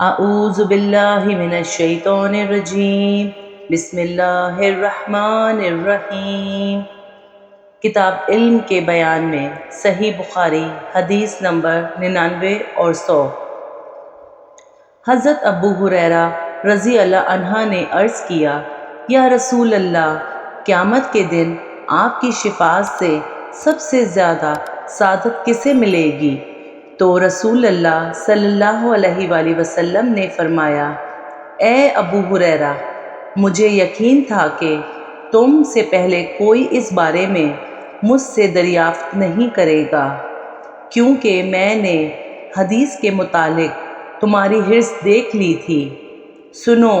اعوذ باللہ من الشیطان الرجیم، بسم اللہ الرحمن الرحیم۔ کتاب علم کے بیان میں صحیح بخاری حدیث نمبر 99 اور 100۔ حضرت ابو ہریرہ رضی اللہ عنہ نے عرض کیا، یا رسول اللہ، قیامت کے دن آپ کی شفاعت سے سب سے زیادہ سعادت کسے ملے گی؟ تو رسول اللہ صلی اللہ علیہ وآلہ وسلم نے فرمایا، اے ابو ہریرہ، مجھے یقین تھا کہ تم سے پہلے کوئی اس بارے میں مجھ سے دریافت نہیں کرے گا، کیونکہ میں نے حدیث کے متعلق تمہاری حرص دیکھ لی تھی۔ سنو،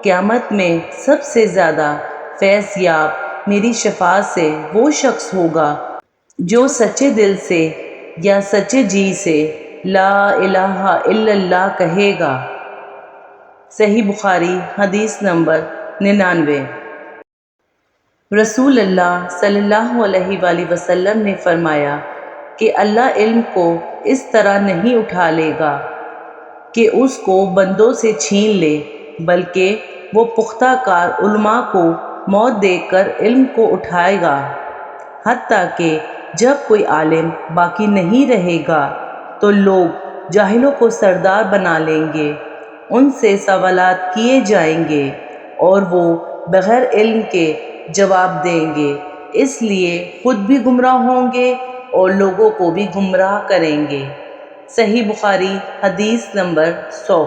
قیامت میں سب سے زیادہ فیض یاب میری شفاعت سے وہ شخص ہوگا جو سچے دل سے یا سچے جی سے لا الہ الا اللہ کہے گا۔ صحیح بخاری حدیث نمبر 99۔ رسول اللہ صلی اللہ علیہ وآلہ وسلم نے فرمایا کہ اللہ علم کو اس طرح نہیں اٹھا لے گا کہ اس کو بندوں سے چھین لے، بلکہ وہ پختہ کار علماء کو موت دے کر علم کو اٹھائے گا، حتیٰ کہ جب کوئی عالم باقی نہیں رہے گا تو لوگ جاہلوں کو سردار بنا لیں گے، ان سے سوالات کیے جائیں گے اور وہ بغیر علم کے جواب دیں گے، اس لیے خود بھی گمراہ ہوں گے اور لوگوں کو بھی گمراہ کریں گے۔ صحیح بخاری حدیث نمبر 100۔